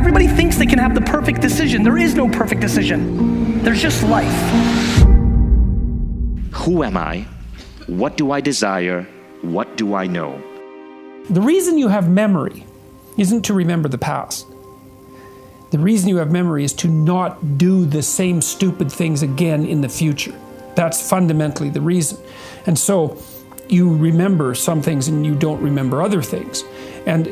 Everybody thinks they can have the perfect decision. There is no perfect decision. There's just life. Who am I? What do I desire? What do I know? The reason you have memory isn't to remember the past. The reason you have memory is to not do the same stupid things again in the future. That's fundamentally the reason. And so you remember some things and you don't remember other things. And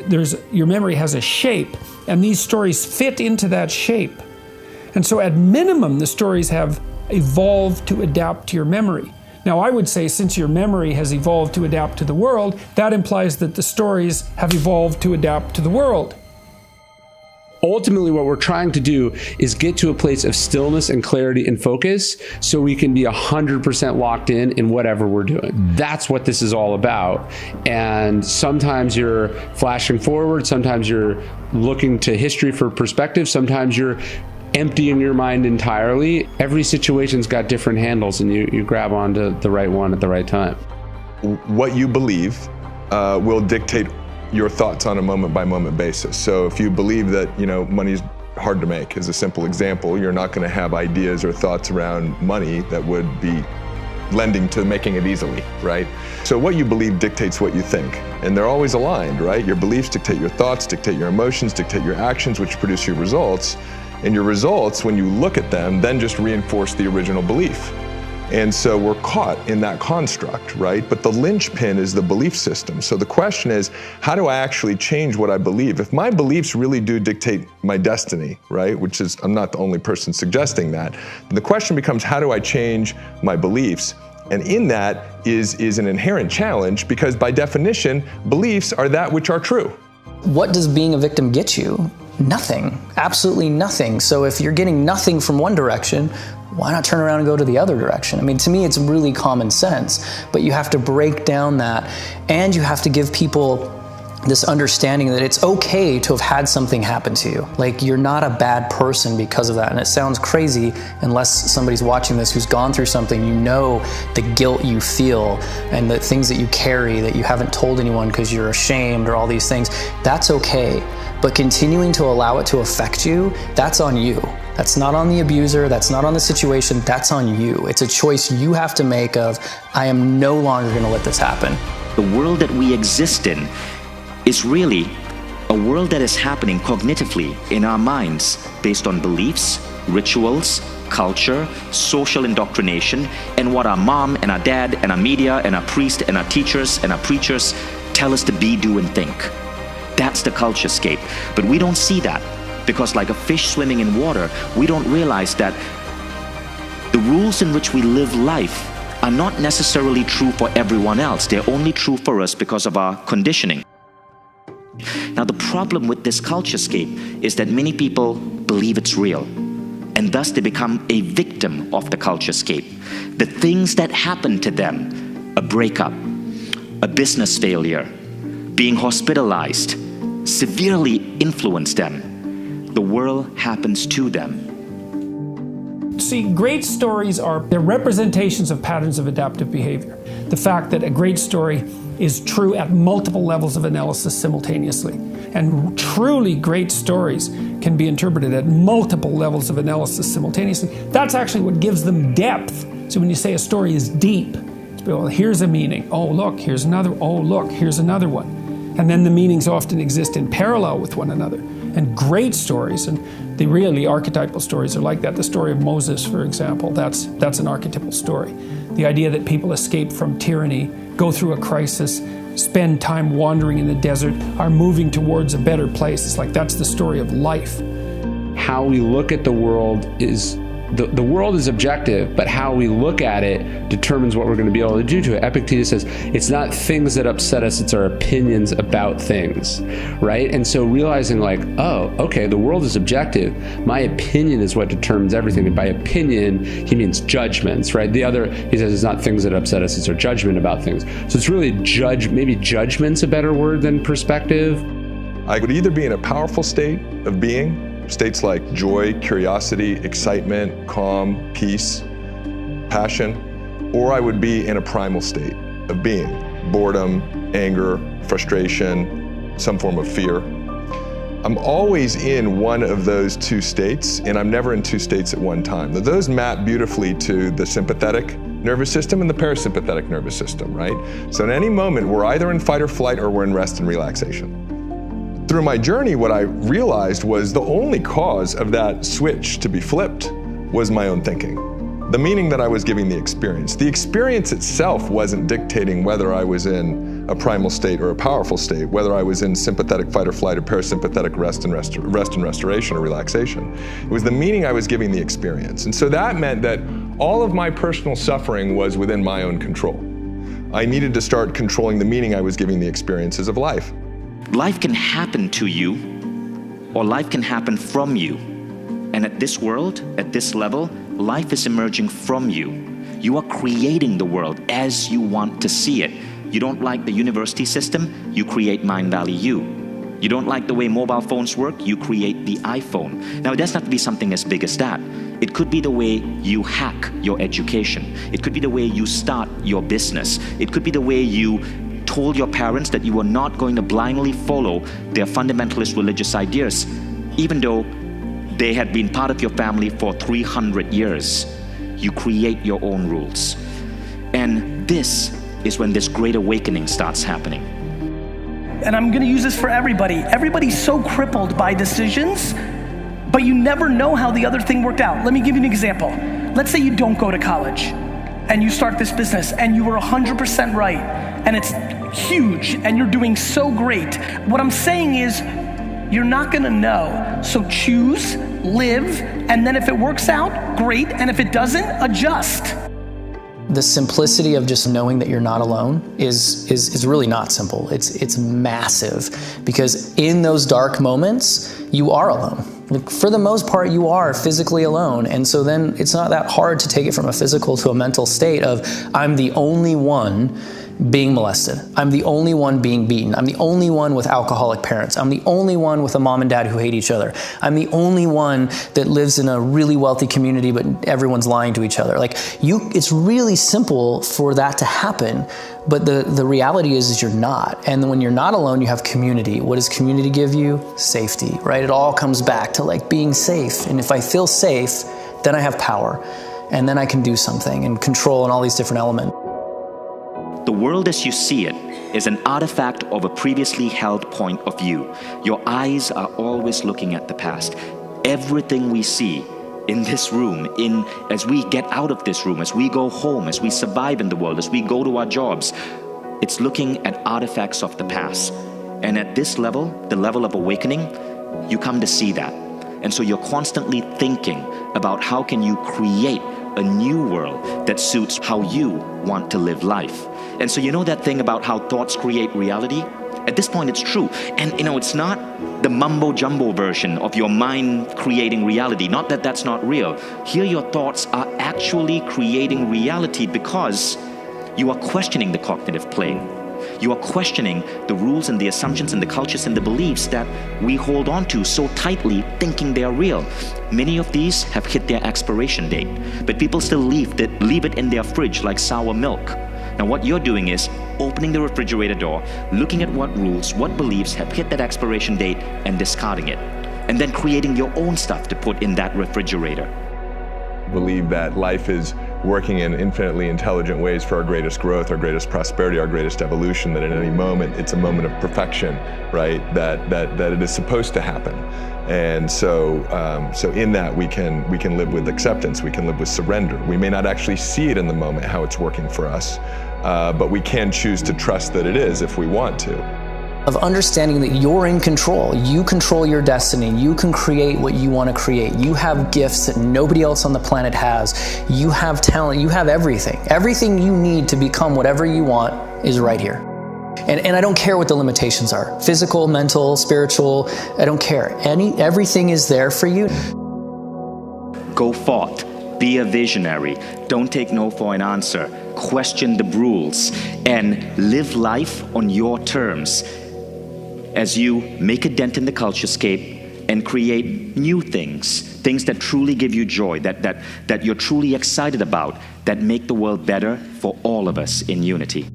your memory has a shape, and these stories fit into that shape. And so at minimum, the stories have evolved to adapt to your memory. Now, I would say since your memory has evolved to adapt to the world, that implies that the stories have evolved to adapt to the world. Ultimately, what we're trying to do is get to a place of stillness and clarity and focus so we can be 100% locked in whatever we're doing. That's what this is all about. And sometimes you're flashing forward, sometimes you're looking to history for perspective, sometimes you're emptying your mind entirely. Every situation's got different handles, and you grab onto the right one at the right time. What you believe will dictate your thoughts on a moment-by-moment basis. So if you believe that, money's hard to make, as a simple example, you're not going to have ideas or thoughts around money that would be lending to making it easily, right? So what you believe dictates what you think, and they're always aligned, right? Your beliefs dictate your thoughts, dictate your emotions, dictate your actions, which produce your results. And your results, when you look at them, then just reinforce the original belief. And so we're caught in that construct, right? But the linchpin is the belief system. So the question is, how do I actually change what I believe? If my beliefs really do dictate my destiny, right? Which is, I'm not the only person suggesting that. The question becomes, how do I change my beliefs? And in that is an inherent challenge, because by definition, beliefs are that which are true. What does being a victim get you? Nothing. Absolutely nothing. So if you're getting nothing from one direction, why not turn around and go to the other direction? I mean, to me, it's really common sense, but you have to break down that, and you have to give people this understanding that it's okay to have had something happen to you. Like, you're not a bad person because of that. And it sounds crazy unless somebody's watching this who's gone through something. You know the guilt you feel and the things that you carry that you haven't told anyone because you're ashamed or all these things. That's okay. But continuing to allow it to affect you, that's on you. That's not on the abuser, that's not on the situation, that's on you. It's a choice you have to make of, I am no longer going to let this happen. The world that we exist in is really a world that is happening cognitively in our minds based on beliefs, rituals, culture, social indoctrination, and what our mom and our dad and our media and our priest and our teachers and our preachers tell us to be, do, and think. That's the culturescape. But we don't see that, because like a fish swimming in water, we don't realize that the rules in which we live life are not necessarily true for everyone else. They're only true for us because of our conditioning. Now, the problem with this culturescape is that many people believe it's real, and thus they become a victim of the culturescape. The things that happen to them, a breakup, a business failure, being hospitalized, severely influence them. The world happens to them. See, great stories they're representations of patterns of adaptive behavior. The fact that a great story is true at multiple levels of analysis simultaneously. And truly great stories can be interpreted at multiple levels of analysis simultaneously. That's actually what gives them depth. So when you say a story is deep, it's, well, here's a meaning. Oh, look, here's another. Oh, look, here's another one. And then the meanings often exist in parallel with one another. And great stories, and the really archetypal stories are like that. The story of Moses, for example, that's an archetypal story. The idea that people escape from tyranny, go through a crisis, spend time wandering in the desert, are moving towards a better place. It's like that's the story of life. How we look at the world is, the world is objective, but how we look at it determines what we're going to be able to do to it. Epictetus says, it's not things that upset us, it's our opinions about things, right? And so realizing like, oh, okay, the world is objective. My opinion is what determines everything. And by opinion, he means judgments, right? The other, he says, it's not things that upset us, it's our judgment about things. So it's really maybe judgment's a better word than perspective. I would either be in a powerful state of being, states like joy, curiosity, excitement, calm, peace, passion, or I would be in a primal state of being, boredom, anger, frustration, some form of fear. I'm always in one of those two states, and I'm never in two states at one time. Those map beautifully to the sympathetic nervous system and the parasympathetic nervous system, right? So at any moment, we're either in fight or flight or we're in rest and relaxation. Through my journey, what I realized was the only cause of that switch to be flipped was my own thinking. The meaning that I was giving the experience. The experience itself wasn't dictating whether I was in a primal state or a powerful state, whether I was in sympathetic fight or flight or parasympathetic rest and restoration or relaxation. It was the meaning I was giving the experience. And so that meant that all of my personal suffering was within my own control. I needed to start controlling the meaning I was giving the experiences of life. Life can happen to you, or life can happen from you. And at this world, at this level, life is emerging from you. You are creating the world as you want to see it. You don't like the university system, you create Mind Valley U. You don't like the way mobile phones work, you create the iPhone. Now, it doesn't have to be something as big as that. It could be the way you hack your education. It could be the way you start your business. It could be the way you told your parents that you were not going to blindly follow their fundamentalist religious ideas, even though they had been part of your family for 300 years. You create your own rules. And this is when this great awakening starts happening. And I'm gonna use this for everybody. Everybody's so crippled by decisions, but you never know how the other thing worked out. Let me give you an example. Let's say you don't go to college and you start this business and you were 100% right and it's huge and you're doing so great. What I'm saying is, you're not gonna know. So choose, live, and then if it works out, great, and if it doesn't, adjust. The simplicity of just knowing that you're not alone is really not simple. It's massive, because in those dark moments, you are alone. Like, for the most part, you are physically alone. And so then it's not that hard to take it from a physical to a mental state of, I'm the only one being molested. I'm the only one being beaten. I'm the only one with alcoholic parents. I'm the only one with a mom and dad who hate each other. I'm the only one that lives in a really wealthy community, but everyone's lying to each other. Like, it's really simple for that to happen, but the reality is you're not. And when you're not alone, you have community. What does community give you? Safety, right? It all comes back to like being safe. And if I feel safe, then I have power, and then I can do something and control and all these different elements. The world as you see it is an artifact of a previously held point of view. Your eyes are always looking at the past. Everything we see in this room, as we get out of this room, as we go home, as we survive in the world, as we go to our jobs, it's looking at artifacts of the past. And at this level, the level of awakening, you come to see that. And so you're constantly thinking about how can you create a new world that suits how you want to live life. And so you know that thing about how thoughts create reality? At this point, it's true. And it's not the mumbo-jumbo version of your mind creating reality. Not that that's not real. Here your thoughts are actually creating reality because you are questioning the cognitive plane. You are questioning the rules and the assumptions and the cultures and the beliefs that we hold on to so tightly, thinking they are real. Many of these have hit their expiration date, but people still leave it in their fridge like sour milk. Now what you're doing is opening the refrigerator door, looking at what rules, what beliefs have hit that expiration date and discarding it, and then creating your own stuff to put in that refrigerator. Believe that life is working in infinitely intelligent ways for our greatest growth, our greatest prosperity, our greatest evolution, that at any moment it's a moment of perfection, right? That it is supposed to happen. And so in that we can live with acceptance, we can live with surrender. We may not actually see it in the moment how it's working for us, but we can choose to trust that it is if we want to. Of understanding that you're in control. You control your destiny. You can create what you want to create. You have gifts that nobody else on the planet has. You have talent. You have everything. Everything you need to become whatever you want is right here. And I don't care what the limitations are. Physical, mental, spiritual, I don't care. Everything is there for you. Go forth. Be a visionary. Don't take no for an answer. Question the rules and live life on your terms as you make a dent in the culturescape and create new things that truly give you joy, that you're truly excited about, that make the world better for all of us in unity.